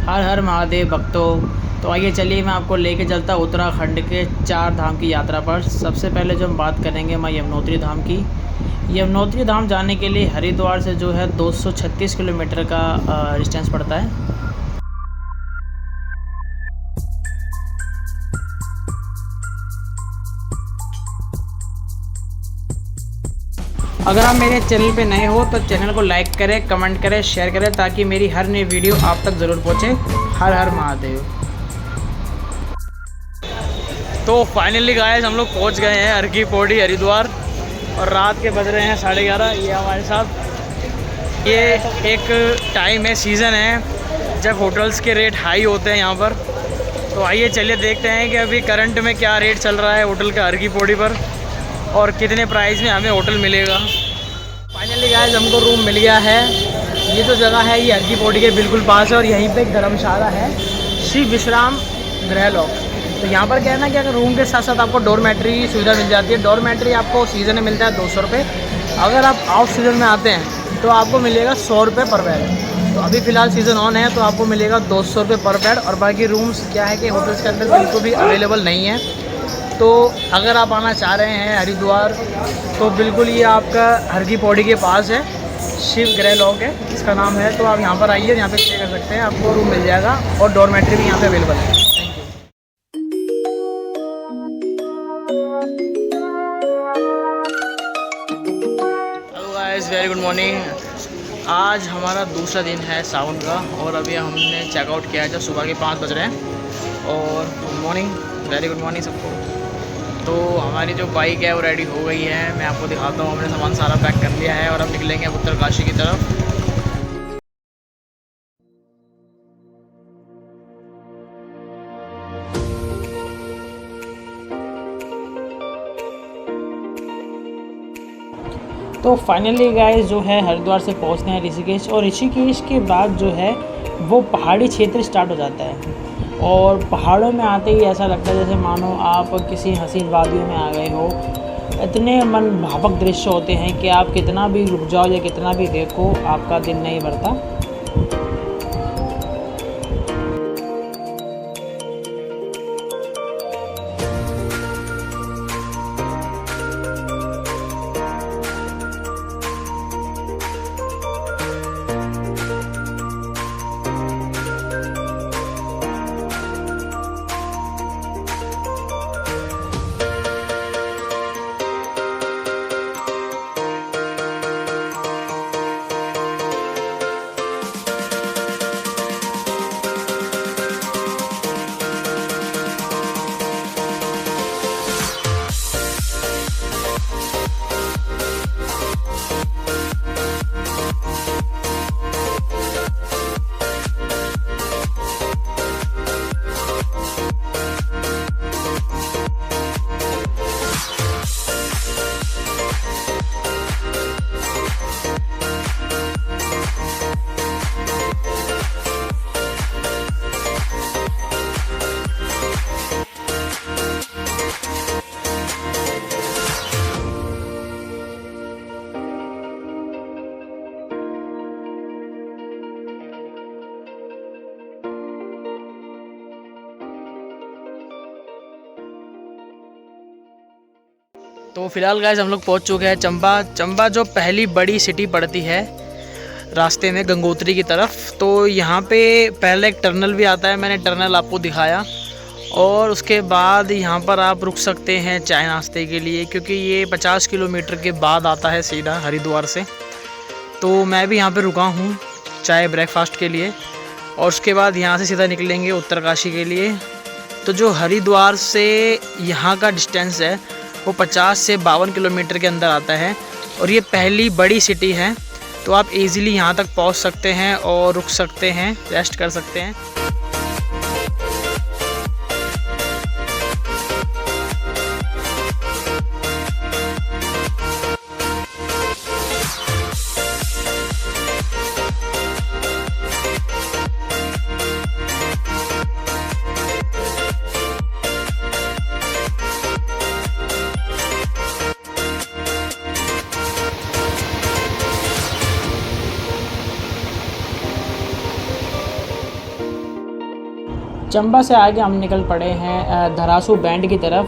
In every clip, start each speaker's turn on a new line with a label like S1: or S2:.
S1: हर हर महादेव भक्तों। तो आइए चलिए मैं आपको लेके चलता उत्तराखंड के 4 धाम की यात्रा पर। सबसे पहले जो हम बात करेंगे माँ यमुनोत्री धाम की। यमुनोत्री धाम जाने के लिए हरिद्वार से जो है 236 किलोमीटर का डिस्टेंस पड़ता है। अगर आप मेरे चैनल पे नए हो तो चैनल को लाइक करें, कमेंट करें, शेयर करें ताकि मेरी हर नई वीडियो आप तक ज़रूर पहुँचे। हर हर महादेव। तो फाइनली गाइस हम लोग पहुँच गए हैं हर की पौड़ी हरिद्वार और रात के बज रहे हैं 11:30। ये हमारे साथ ये एक टाइम है, सीज़न है जब होटल्स के रेट हाई होते हैं यहाँ पर। तो आइए चलिए देखते हैं कि अभी करंट में क्या रेट चल रहा है होटल का हर की पौड़ी पर और कितने प्राइस में हमें होटल मिलेगा। फाइनली गाइस हमको रूम मिल गया है। ये जो जगह है ये हर की पौड़ी के बिल्कुल पास है और यहीं पे एक धर्मशाला है, श्री विश्राम गृहलोक। तो यहाँ पर क्या है ना कि अगर रूम के साथ साथ आपको डॉर्मेट्री सुविधा मिल जाती है। डॉर्मेट्री आपको सीज़न में मिलता है 200 रुपये। अगर आप ऑफ सीज़न में आते हैं तो आपको मिलेगा 100 रुपये पर बेड। तो अभी फ़िलहाल सीज़न ऑन है तो आपको मिलेगा 200 रुपये पर बेड। और बाकी रूम्स क्या है कि होटल्स के अंदर बिल्कुल भी अवेलेबल नहीं है। तो अगर आप आना चाह रहे हैं हरिद्वार तो बिल्कुल ये आपका हर की पौड़ी के पास है, शिव गृहलोक है इसका नाम है। तो आप यहाँ पर आइए, यहाँ पे स्टे कर सकते हैं, आपको रूम मिल जाएगा और डॉर्मेट्री भी यहाँ पे अवेलेबल है। Hello guys, very good morning. आज हमारा दूसरा दिन है सावन का और अभी हमने चेकआउट किया है जब सुबह के 5 बज रहे हैं। और good morning, very good morning सबको। तो हमारी जो बाइक है वो रेडी हो गई है, मैं आपको दिखाता हूँ। हमने सामान सारा पैक कर लिया है और अब निकलेंगे उत्तरकाशी की तरफ। तो फाइनली गाइस जो है हरिद्वार से पहुँचते हैं ऋषिकेश और ऋषिकेश के बाद जो है वो पहाड़ी क्षेत्र स्टार्ट हो जाता है। और पहाड़ों में आते ही ऐसा लगता है जैसे मानो आप किसी हसीन वादियों में आ गए हो। इतने मन भावक दृश्य होते हैं कि आप कितना भी रुक जाओ या कितना भी देखो आपका दिन नहीं भरता। तो फिलहाल गाइस हम लोग पहुंच चुके हैं चंबा। चंबा जो पहली बड़ी सिटी पड़ती है रास्ते में गंगोत्री की तरफ। तो यहाँ पे पहले एक टनल भी आता है, मैंने टनल आपको दिखाया। और उसके बाद यहाँ पर आप रुक सकते हैं चाय नाश्ते के लिए, क्योंकि ये 50 किलोमीटर के बाद आता है सीधा हरिद्वार से। तो मैं भी यहाँ पे रुका हूँ चाय ब्रेकफास्ट के लिए। और उसके बाद यहाँ से सीधा निकलेंगे उत्तरकाशी के लिए। तो जो हरिद्वार से यहाँ का डिस्टेंस है वो 50 से 52 किलोमीटर के अंदर आता है और ये पहली बड़ी सिटी है। तो आप इजीली यहाँ तक पहुँच सकते हैं और रुक सकते हैं, रेस्ट कर सकते हैं। चंबा से आगे हम निकल पड़े हैं धरासू बैंड की तरफ,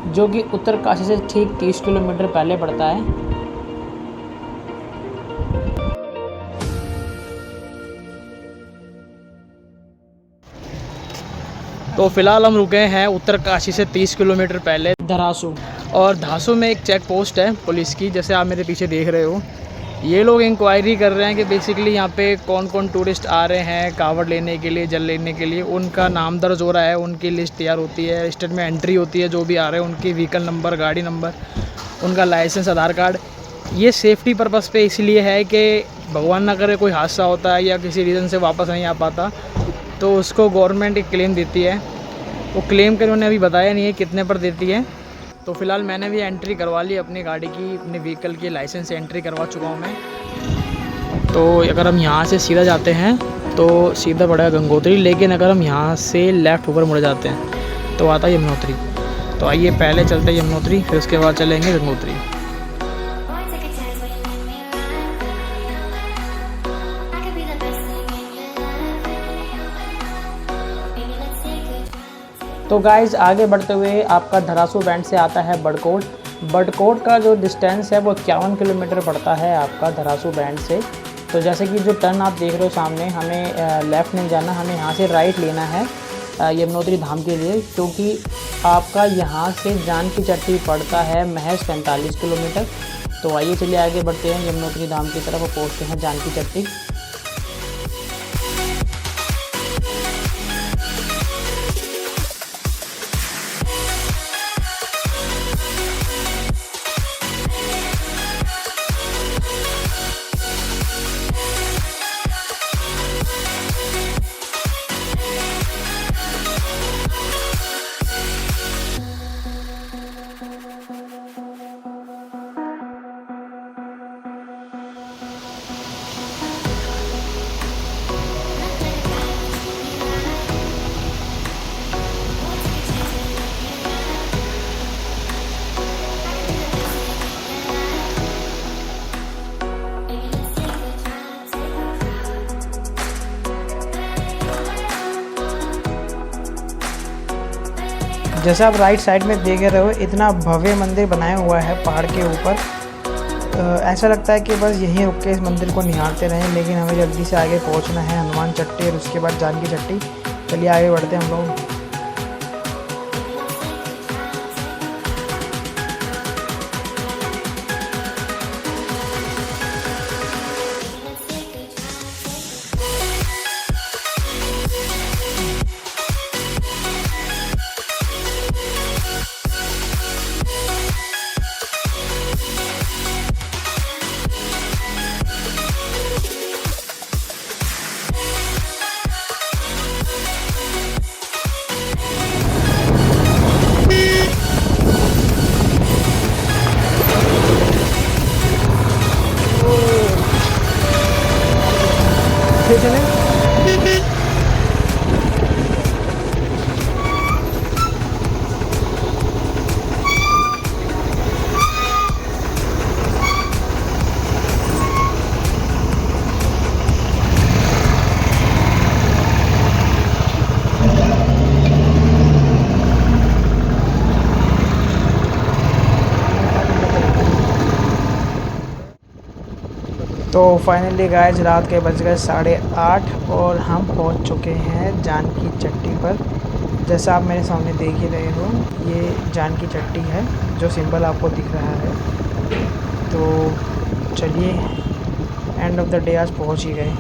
S1: जो कि उत्तरकाशी से ठीक 30 किलोमीटर पहले पड़ता है। तो फ़िलहाल हम रुके हैं उत्तरकाशी से 30 किलोमीटर पहले धरासू, और धासू में एक चेक पोस्ट है पुलिस की, जैसे आप मेरे पीछे देख रहे हो। ये लोग इंक्वायरी कर रहे हैं कि बेसिकली यहाँ पे कौन कौन टूरिस्ट आ रहे हैं कावड़ लेने के लिए, जल लेने के लिए। उनका नाम दर्ज हो रहा है, उनकी लिस्ट तैयार होती है, स्टेट में एंट्री होती है, जो भी आ रहे हैं उनकी व्हीकल नंबर, गाड़ी नंबर, उनका लाइसेंस, आधार कार्ड। ये सेफ्टी पर्पज़ पे इसलिए है कि भगवान ना करे कोई हादसा होता है या किसी रीज़न से वापस नहीं आ पाता, तो उसको गवर्नमेंट एक क्लेम देती है। वो क्लेम कर उन्होंने अभी बताया नहीं है कितने पर देती है। तो फ़िलहाल मैंने भी एंट्री करवा ली अपनी गाड़ी की, अपने व्हीकल की लाइसेंस से एंट्री करवा चुका हूँ मैं। तो अगर हम यहाँ से सीधा जाते हैं तो सीधा पड़ेगा गंगोत्री, लेकिन अगर हम यहाँ से लेफ़्ट ऊपर मुड़ जाते हैं तो आता है यमुनोत्री। तो आइए पहले चलते हैं यमुनोत्री, फिर उसके बाद चलेंगे गंगोत्री। तो गाइज़ आगे बढ़ते हुए आपका धरासू बैंड से आता है बड़कोट। बड़कोट का जो डिस्टेंस है वो 51 किलोमीटर पड़ता है आपका धरासू बैंड से। तो जैसे कि जो टर्न आप देख रहे हो सामने, हमें लेफ़्ट नहीं जाना, हमें यहाँ से राइट लेना है यमुनोत्री धाम के लिए, क्योंकि आपका यहाँ से जानकी चट्टी पड़ता है महज 45 किलोमीटर। तो आइए चलिए आगे बढ़ते हैं यमुनोत्री धाम की तरफ और पहुँचते हैं जानकी चट्टी। जैसा आप राइट साइड में देख रहे हो, इतना भव्य मंदिर बनाया हुआ है पहाड़ के ऊपर। ऐसा लगता है कि बस यहीं रुक के इस मंदिर को निहारते रहें, लेकिन हमें जल्दी से आगे पहुंचना है हनुमान चट्टी और उसके बाद जानकी चट्टी। चलिए आगे बढ़ते हैं हम लोग। तो फाइनली गाइस रात के बज गए 8:30 और हम पहुंच चुके हैं जानकी चट्टी पर। जैसा आप मेरे सामने देख ही रहे हो, ये जानकी चट्टी है जो सिंबल आपको दिख रहा है। तो चलिए एंड ऑफ द डे आज पहुंच ही गए।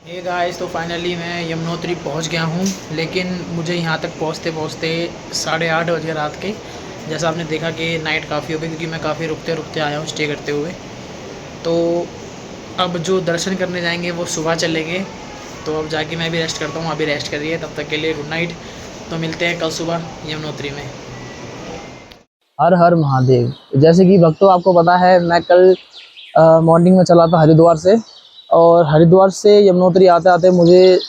S1: ये गाइस तो फाइनली मैं यमुनोत्री पहुंच गया हूं, लेकिन मुझे यहां तक पहुंचते पहुंचते 8:30 बज गए रात के। जैसा आपने देखा कि नाइट काफ़ी हो गई, क्योंकि मैं काफ़ी रुकते रुकते आया हूँ स्टे करते हुए। तो अब जो दर्शन करने जाएंगे वो सुबह चलेंगे। तो अब जाके मैं भी रेस्ट करता हूँ, अभी रेस्ट करिए, तब तक के लिए गुड नाइट। तो मिलते हैं कल सुबह यमुनोत्री में।
S2: हर हर महादेव। जैसे कि भक्तों आपको पता है, मैं कल मॉर्निंग में चला था हरिद्वार से, और हरिद्वार से यमुनोत्री आते आते मुझे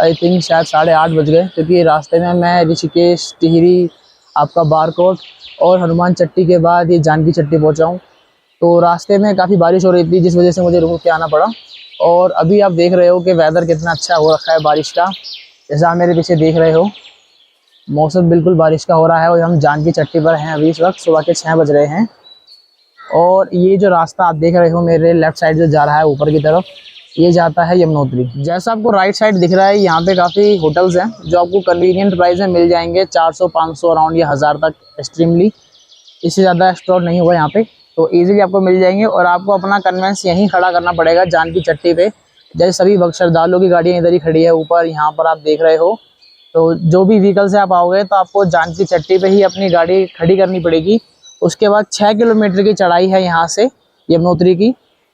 S2: आई थिंक शायद 8:30 बज गए, क्योंकि रास्ते में मैं ऋषिकेश, टिहरी, आपका बारकोट और हनुमान चट्टी के बाद ये जानकी चट्टी पहुँचा हूँ। तो रास्ते में काफ़ी बारिश हो रही थी, जिस वजह से मुझे रुक के आना पड़ा। और अभी आप देख रहे हो कि वेदर कितना अच्छा हो रखा है बारिश का। जैसा आप मेरे पीछे देख रहे हो, मौसम बिल्कुल बारिश का हो रहा है और हम जानकी चट्टी पर हैं। अभी इस वक्त सुबह के 6 बज रहे हैं और ये जो रास्ता आप देख रहे हो मेरे लेफ्ट साइड जो जा रहा है ऊपर की तरफ, ये जाता है यमुनोत्री। जैसा आपको राइट साइड दिख रहा है, यहाँ पे काफ़ी होटल्स हैं जो आपको कन्वीनियंट प्राइस में मिल जाएंगे, 400-500 अराउंड या 1000 तक एक्सट्रीमली। इससे ज़्यादा एक्सप्लोर नहीं हुआ यहाँ पे, तो ईजिली आपको मिल जाएंगे। और आपको अपना कन्वेंस यहीं खड़ा करना पड़ेगा जानकी चट्टी पे। जैसे सभी भक्त श्रद्धालुओं की गाड़ियाँ इधर ही खड़ी है ऊपर, यहाँ पर आप देख रहे हो। तो जो भी व्हीकल से आप आओगे तो आपको जानकी चट्टी पे ही अपनी गाड़ी खड़ी करनी पड़ेगी। उसके बाद 6 किलोमीटर की चढ़ाई है यहाँ से यमुनोत्री की,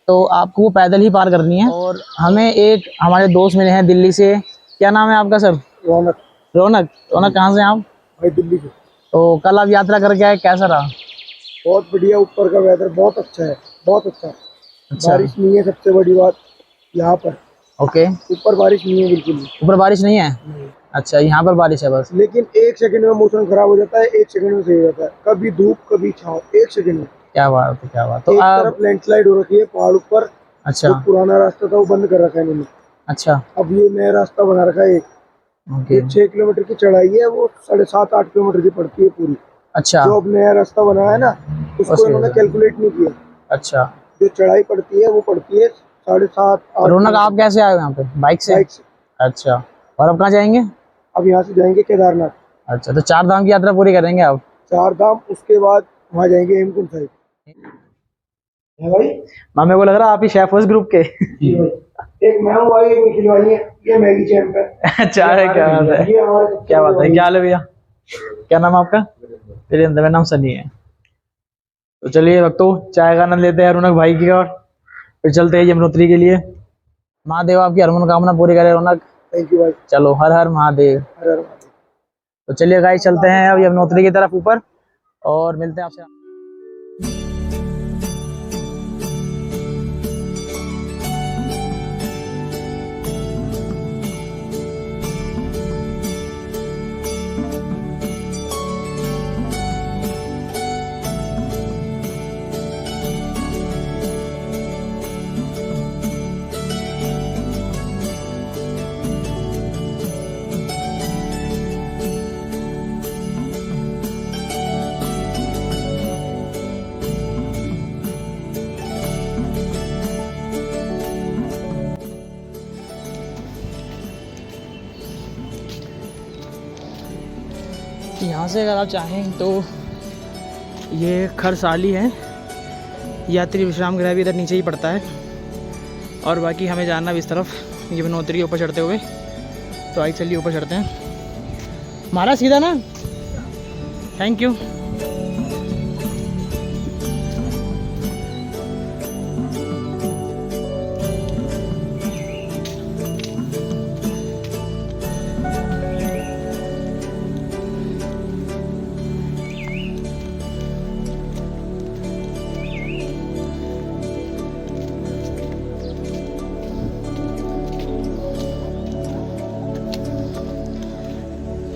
S2: तो आपको वो पैदल ही पार करनी है। और हमें एक हमारे दोस्त मिले हैं दिल्ली से। क्या नाम है आपका सर?
S3: रौनक।
S2: रौनक। रौनक, कहाँ से हैं आप?
S3: भाई दिल्ली से।
S2: तो कल आप यात्रा करके आए, कैसा रहा?
S3: बहुत बढ़िया, ऊपर का वेदर बहुत अच्छा है, बहुत अच्छा।
S2: अच्छा।
S3: बारिश नहीं है, सबसे बड़ी बात यहाँ पर।
S2: ओके।
S3: ऊपर बारिश नहीं है बिल्कुल भी।
S2: ऊपर बारिश नहीं है? अच्छा, यहाँ पर बारिश है बस।
S3: लेकिन 1 सेकंड में मौसम खराब हो जाता है, 1 सेकंड में सही हो जाता है। कभी धूप कभी छाँव, 1 सेकंड में।
S2: क्या बात है, क्या बात। तो
S3: एक
S2: आप
S3: तरफ लैंडस्लाइड हो रखी है पहाड़ ऊपर।
S2: अच्छा।
S3: जो पुराना रास्ता था वो बंद कर रखा है इन्होंने।
S2: अच्छा।
S3: अब ये नया रास्ता बना रखा है।
S2: ओके।
S3: ये 6 किलोमीटर की चढ़ाई है, वो 7.5-8 किलोमीटर की पड़ती है पूरी।
S2: अच्छा।
S3: जो अब नया रास्ता बना है ना, उसको इन्होंने कैलकुलेट नहीं किया।
S2: अच्छा।
S3: जो चढ़ाई पड़ती है वो पड़ती है 7.5-8।
S2: रौनक, आप कैसे आए हो यहाँ पे? बाइक से?
S3: बाइक से।
S2: अच्छा। और अब कहाँ जाएंगे?
S3: अब यहाँ से जाएंगे केदारनाथ।
S2: अच्छा, तो 4 धाम की यात्रा पूरी करेंगे आप?
S3: 4 धाम, उसके बाद वहाँ जाएंगे हेमकुंड साहिब। है भाई?
S2: मेरे को लग रहा है आप ही शेफ हो इस ग्रुप के।
S3: जी भाई। एक मैं हूँ भाई, एक निखिल भाई है, ये मैगी चैंप है।
S2: अच्छा है, क्या बात है,
S3: ये हमारे
S2: क्या बात है। क्या हाल है भैया? क्या नाम है आपका? वीरेंद्र। मेरा नाम सनी है। तो चलिए भक्तों, चाय का आनंद लेते हैं रौनक भाई की और फिर चलते हैं यमुनोत्री के लिए। महादेव आपकी हर मनोकामना पूरी करे रौनक।
S3: थैंक यू भाई।
S2: चलो, हर हर महादेव।
S3: हर हर महादेव।
S2: तो चलिए गाइस, चलते हैं अब यमुनोत्री की तरफ ऊपर और मिलते हैं आपसे। यहाँ से अगर आप चाहें तो ये खरसाली है, यात्री विश्राम गृह भी इधर नीचे ही पड़ता है। और बाकी हमें जाना भी इस तरफ यमुनोत्री के ऊपर चढ़ते हुए। तो आइए चलिए ऊपर चढ़ते हैं। हमारा सीधा ना, थैंक यू।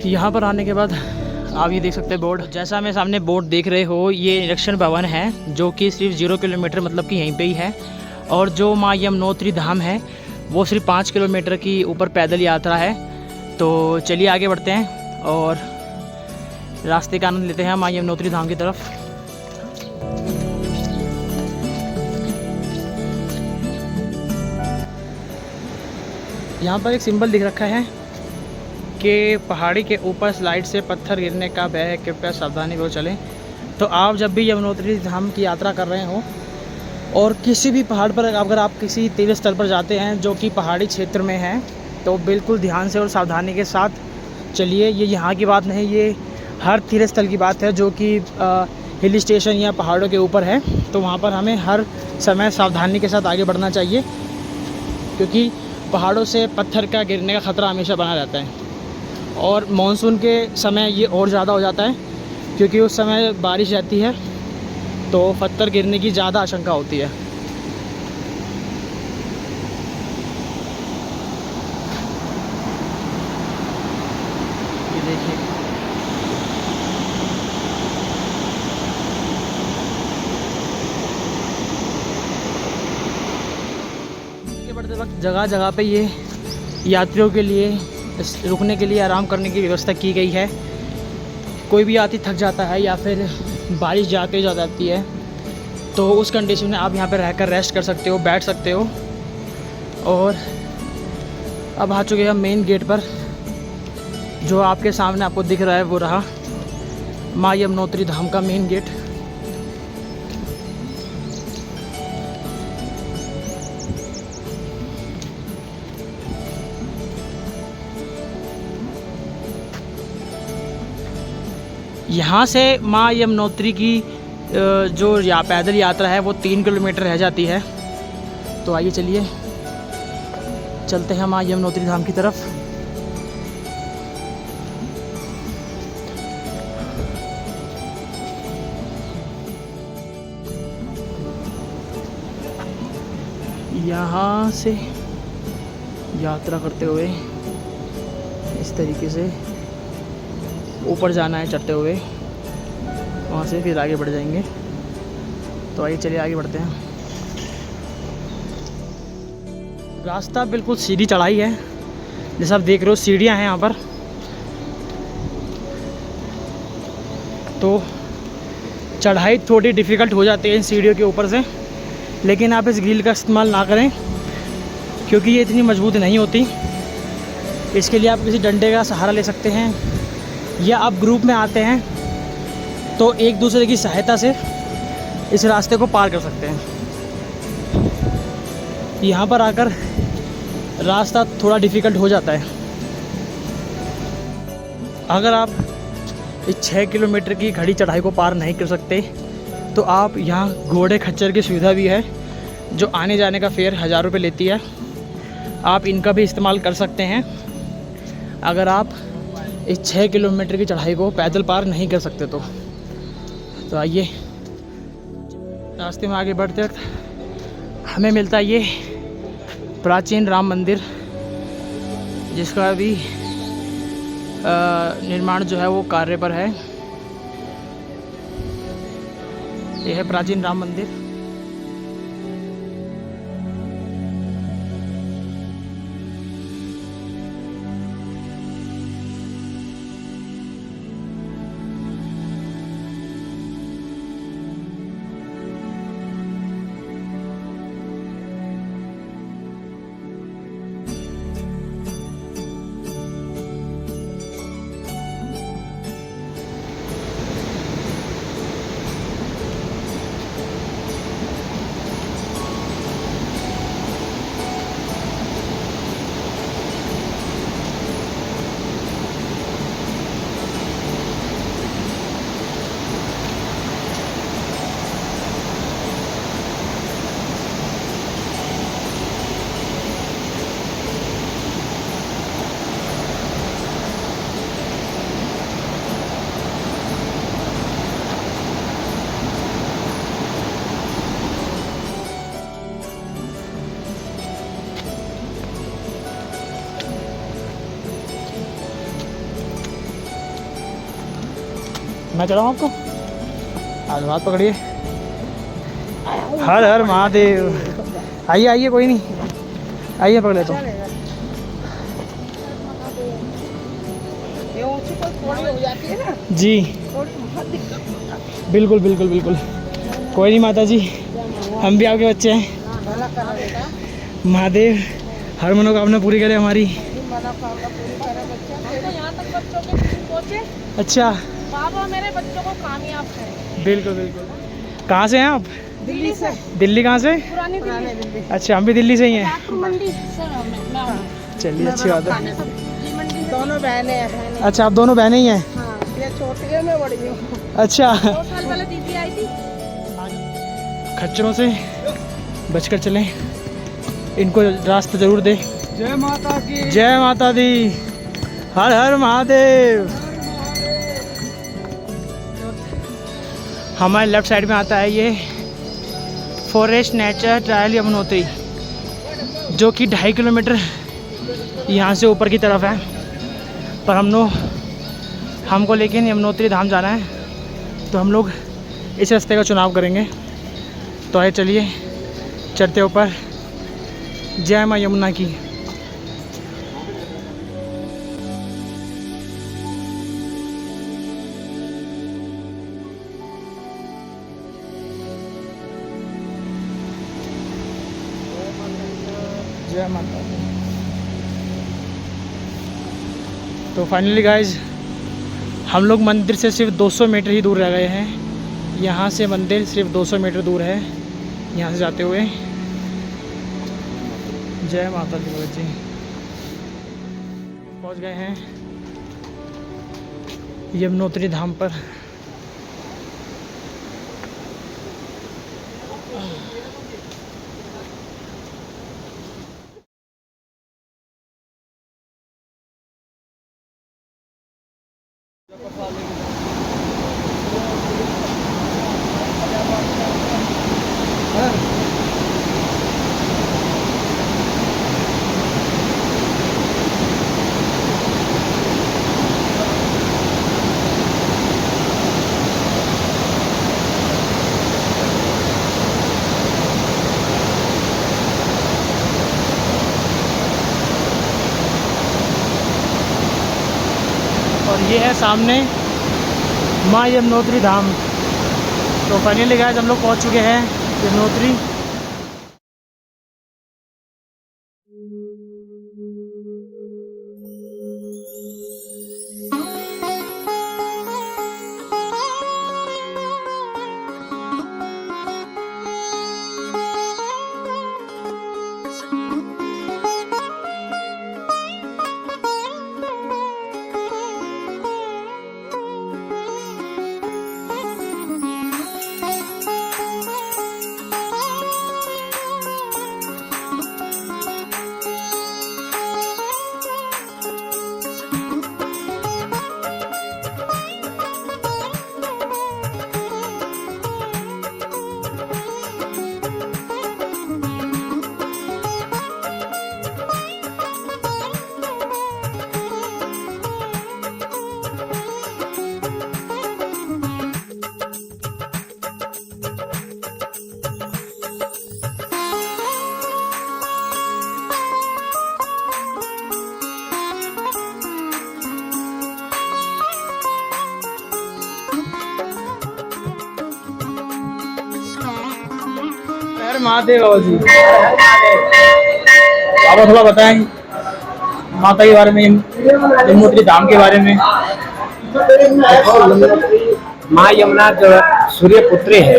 S2: यहाँ पर आने के बाद आप ये देख सकते हैं बोर्ड, जैसा हमें सामने बोर्ड देख रहे हो, ये निरीक्षण भवन है जो कि सिर्फ 0 किलोमीटर मतलब कि यहीं पे ही है। और जो माँ यमुनोत्री धाम है वो सिर्फ 5 किलोमीटर की ऊपर पैदल यात्रा है। तो चलिए आगे बढ़ते हैं और रास्ते का आनंद लेते हैं माँ यमुनोत्री धाम की तरफ। यहाँ पर एक सिंबल दिख रखा है कि पहाड़ी के ऊपर स्लाइड से पत्थर गिरने का भय है, कृपया सावधानी वो चलें। तो आप जब भी यमुनोत्री धाम की यात्रा कर रहे हो और किसी भी पहाड़ पर अगर आप किसी तीर्थ स्थल पर जाते हैं जो कि पहाड़ी क्षेत्र में है, तो बिल्कुल ध्यान से और सावधानी के साथ चलिए। ये यहाँ की बात नहीं, ये हर तीर्थ स्थल की बात है जो कि हिल स्टेशन या पहाड़ों के ऊपर है। तो वहाँ पर हमें हर समय सावधानी के साथ आगे बढ़ना चाहिए, क्योंकि पहाड़ों से पत्थर का गिरने का ख़तरा हमेशा बना रहता है। और मानसून के समय ये और ज़्यादा हो जाता है, क्योंकि उस समय बारिश रहती है तो पत्थर गिरने की ज़्यादा आशंका होती है। ये देखिए, बढ़ते वक्त जगह जगह पे ये यात्रियों के लिए
S1: रुकने के लिए, आराम करने की व्यवस्था की गई है। कोई भी यात्री थक जाता है या फिर बारिश ज़्यादा जाती है तो उस कंडीशन में आप यहाँ पर रहकर रेस्ट कर सकते हो, बैठ सकते हो। और अब आ चुके हैं हम मेन गेट पर। जो आपके सामने आपको दिख रहा है वो रहा माँ यमुनोत्री धाम का मेन गेट। यहाँ से माँ यमुनोत्री की जो पैदल यात्रा है वो 3 किलोमीटर रह जाती है। तो आइए चलिए चलते हैं माँ यमुनोत्री धाम की तरफ। यहाँ से यात्रा करते हुए इस तरीके से ऊपर जाना है चढ़ते हुए, वहाँ से फिर आगे बढ़ जाएंगे। तो आइए चलिए आगे बढ़ते हैं। रास्ता बिल्कुल सीधी चढ़ाई है, जैसा आप देख रहे हो सीढ़ियाँ हैं यहाँ पर। तो चढ़ाई थोड़ी डिफ़िकल्ट हो जाती है इन सीढ़ियों के ऊपर से, लेकिन आप इस ग्रिल का इस्तेमाल ना करें क्योंकि ये इतनी मजबूत नहीं होती। इसके लिए आप किसी डंडे का सहारा ले सकते हैं, या आप ग्रुप में आते हैं तो एक दूसरे की सहायता से इस रास्ते को पार कर सकते हैं। यहाँ पर आकर रास्ता थोड़ा डिफ़िकल्ट हो जाता है। अगर आप इस 6 किलोमीटर की घड़ी चढ़ाई को पार नहीं कर सकते तो आप यहाँ घोड़े खच्चर की सुविधा भी है, जो आने जाने का फेयर 1000 रुपये लेती है। आप इनका भी इस्तेमाल कर सकते हैं अगर आप इस 6 किलोमीटर की चढ़ाई को पैदल पार नहीं कर सकते तो आइए रास्ते में आगे बढ़ते वक्त हमें मिलता है ये प्राचीन राम मंदिर, जिसका अभी निर्माण जो है वो कार्य पर है। यह है प्राचीन राम मंदिर। मैं चलाऊँ आपको? आज हाथ पकड़िए। हर हर महादेव। आइए आइए, कोई नहीं, आइए पकड़ लेता हूँ। जी बिल्कुल बिल्कुल बिल्कुल, कोई नहीं माता जी, हम भी आपके बच्चे हैं। महादेव हर मनोकामना पूरी करे हमारी। अच्छा,
S4: बाबा मेरे बच्चों को कामयाब करें।
S1: बिल्कुल बिल्कुल। कहाँ से हैं आप?
S4: दिल्ली से।
S1: दिल्ली कहाँ से?
S4: पुरानी दिल्ली।
S1: अच्छा, हम भी दिल्ली से ही हैं।
S4: मंडी से मैं
S1: चलिए, अच्छी बात है।
S4: दोनों बहनें हैं।
S1: अच्छा, आप दोनों बहनें ही हैं?
S4: हाँ, ये छोटी है, मैं बड़ी हूँ।
S1: अच्छा।
S4: 2 साल पहले दीदी आई थी।
S1: खच्चरों से बचकर चलें, इनको रास्ता जरूर दे।
S3: जय माता की।
S1: जय माता दी। हर हर महादेव। हमारे लेफ्ट साइड में आता है ये फॉरेस्ट नेचर ट्रायल यमुनोत्री, जो कि 2.5 किलोमीटर यहाँ से ऊपर की तरफ है। पर हमको लेकिन यमुनोत्री धाम जाना है, तो हम लोग इस रास्ते का चुनाव करेंगे। तो आइए चलिए चढ़ते ऊपर। जय माँ यमुना की। जय माता दी। तो फाइनली गाइज हम लोग मंदिर से सिर्फ 200 मीटर ही दूर रह गए हैं। यहाँ से मंदिर सिर्फ 200 मीटर दूर है यहाँ से जाते हुए। जय माता दी भगत जी। पहुँच गए हैं यमुनोत्री धाम पर। और ये है सामने माँ यमुनोत्री धाम। तो फाइनली गाइस हम लोग पहुँच चुके हैं यमुनोत्री। महादेव बाबा जी, आप थोड़ा बताएं माता के बारे में, यमुनोत्री धाम के बारे में।
S5: माँ यमुना जो सूर्य पुत्री है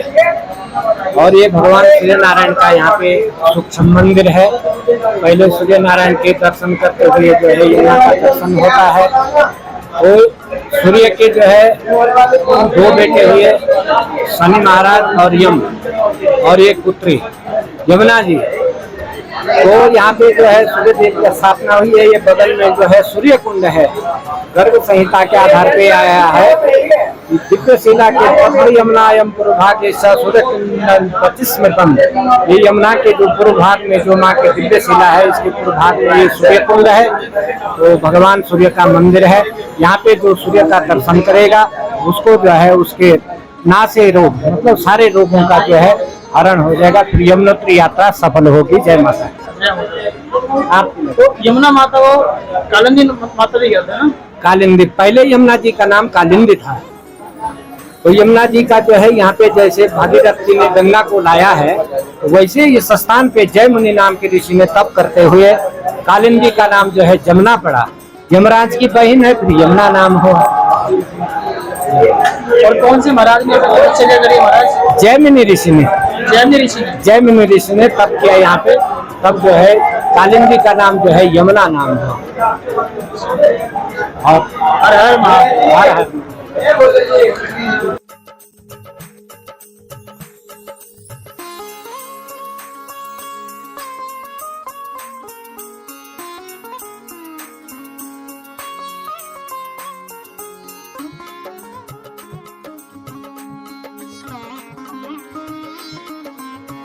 S5: और ये भगवान सूर्य नारायण का यहाँ पे सूक्ष्म मंदिर है। पहले सूर्य नारायण के दर्शन करते हुए जो है यमुना का दर्शन होता है। और सूर्य के जो है 2 बेटे हुए, शनि महाराज और यम, और एक पुत्री यमुना जी। तो यहाँ पे जो है सूर्य देव की स्थापना हुई है। ये बगल में जो है सूर्य कुंड है, गर्भ संहिता के आधार पे आया है। दिव्य शिला के पद्म यमुनायम पूर्व भाग सूर्य कुंड 25 में बंद। ये यमुना के जो पूर्व भाग में जो माँ के दिव्य शिला है, इसके पूर्व भाग में ये सूर्य कुंड है। तो भगवान सूर्य का मंदिर है। यहाँ पे जो सूर्य का दर्शन करेगा उसको जो है उसके नासे रोग, मतलब सारे रोगों का जो है हरण हो जाएगा। फिर यमुनोत्री यात्रा सफल होगी। जय माता। आप
S1: तो यमुना माता को कालिंदी माता भी कहते हैं ना?
S5: कालिंदी, पहले यमुना जी का नाम कालिंदी था। तो यमुना जी का जो है यहाँ पे जैसे भागीरथ जी ने गंगा को लाया है, तो वैसे इस स्थान पे जय मुनि नाम के ऋषि ने तप करते हुए कालिंदी का नाम जो है जमुना पड़ा। यमराज की बहन है, फिर यमुना नाम हो।
S1: और कौन से महाराज ने महाराज?
S5: जयमिनी ऋषि ने, जयमिनी ऋषि ने तप किया यहाँ पे। तब जो है कालिंदी का नाम जो है यमुना नाम है। और
S1: हर हर महादेव।
S5: हर हर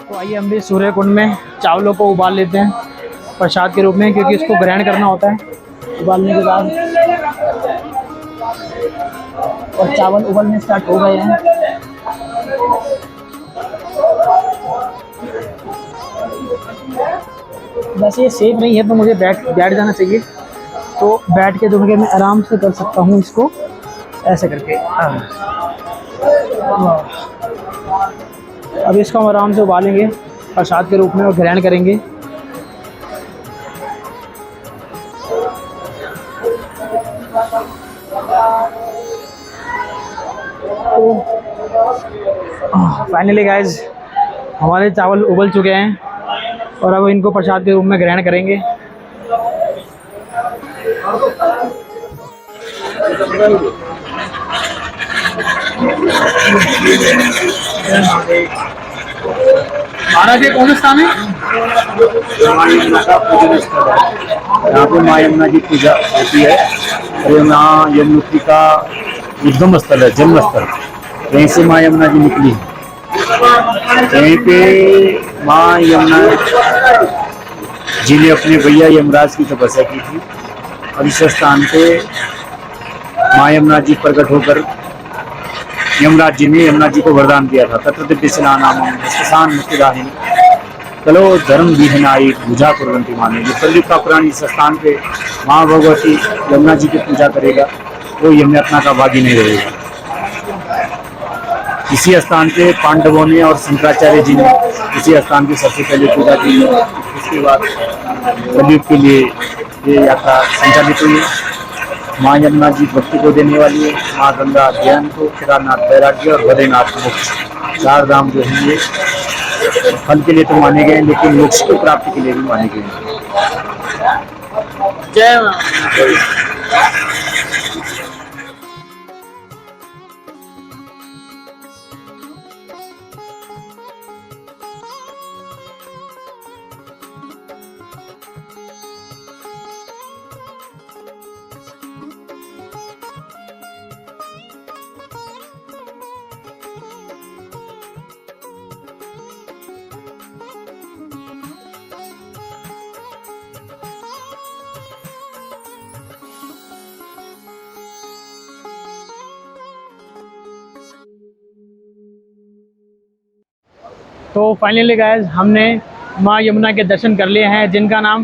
S1: तो आइए हम भी सूर्य कुंड में चावलों को उबाल लेते हैं प्रसाद के रूप में, क्योंकि इसको ग्रहण करना होता है उबालने के बाद। और चावल उबलने स्टार्ट हो गए हैं। वैसे ये सेफ नहीं है तो मुझे बैठ जाना चाहिए। तो बैठ के जो है मैं आराम से कर सकता हूँ इसको, ऐसे करके। अब इसको हम आराम से उबालेंगे प्रसाद के रूप में और ग्रहण करेंगे। फाइनली गाइज हमारे चावल उबल चुके हैं और अब इनको प्रसाद के रूप में ग्रहण करेंगे। महाराज ये कौन सा स्थान है?
S6: यहाँ पे माँ यमुना की पूजा होती है और यहाँ यमुनोत्री का उद्गम स्थल है, जन्म स्थल। यहीं से माँ यमुना जी निकली है। यहीं पे माँ यमुना जी ने अपने भैया यमराज की तपस्या की थी और इस स्थान पे माँ यमुना जी प्रकट होकर यमराज जी ने यमुना जी को वरदान दिया था, तत्र दिव्यशिला नामं स्मशान मुक्तिदाहिनी कलो धर्म विहीनाई पूजा कुर्वन्ति माने। जो कलयुग का प्राणी इस स्थान पे माँ भगवती यमुना जी की पूजा करेगा वो यमयातना का भागी नहीं रहेगा। इसी स्थान पे पांडवों ने और शंकराचार्य जी ने इसी स्थान की सबसे पहले पूजा की। उसके बाद कलयुग के लिए ये यात्रा संचालित हुई है। माँ यमुना जी भक्ति को देने वाली है, माँ गंगा ज्ञान को, केदारनाथ वैराग्य और बद्रीनाथ मोक्ष। 4 धाम जो है ये फल के लिए तो माने गए लेकिन मोक्ष की प्राप्ति के लिए भी माने गए।
S1: जय मां। तो फाइनली गाइस हमने माँ यमुना के दर्शन कर लिए हैं, जिनका नाम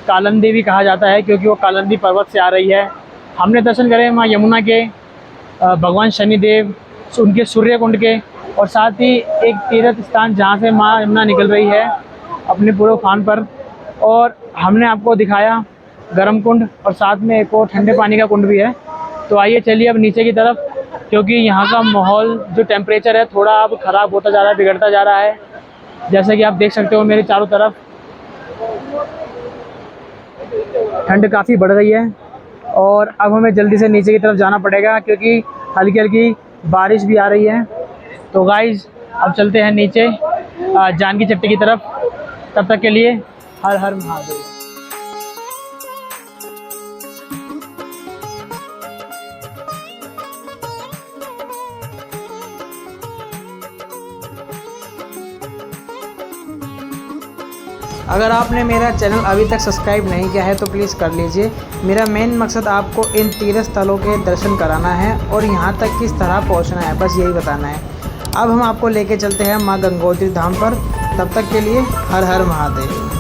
S1: कालंदी भी कहा जाता है क्योंकि वो कालंदी पर्वत से आ रही है। हमने दर्शन करे माँ यमुना के, भगवान शनिदेव, उनके सूर्य कुंड के, और साथ ही एक तीर्थ स्थान जहाँ से माँ यमुना निकल रही है अपने पूरे उफान पर। और हमने आपको दिखाया गर्म कुंड और साथ में एक और ठंडे पानी का कुंड भी है। तो आइए चलिए अब नीचे की तरफ, क्योंकि यहाँ का माहौल जो टेम्परेचर है थोड़ा अब ख़राब होता जा रहा है, बिगड़ता जा रहा है। जैसे कि आप देख सकते हो मेरे चारों तरफ ठंड काफ़ी बढ़ रही है और अब हमें जल्दी से नीचे की तरफ जाना पड़ेगा क्योंकि हल्की हल्की बारिश भी आ रही है। तो गाइज़ अब चलते हैं नीचे जानकी चट्टी की तरफ। तब तक के लिए हर हर महादेव।
S2: अगर आपने मेरा चैनल अभी तक सब्सक्राइब नहीं किया है तो प्लीज़ कर लीजिए। मेरा मेन मकसद आपको इन तीर्थ स्थलों के दर्शन कराना है और यहाँ तक किस तरह पहुँचना है, बस यही बताना है। अब हम आपको लेके चलते हैं माँ गंगोत्री धाम पर। तब तक के लिए हर हर महादेव।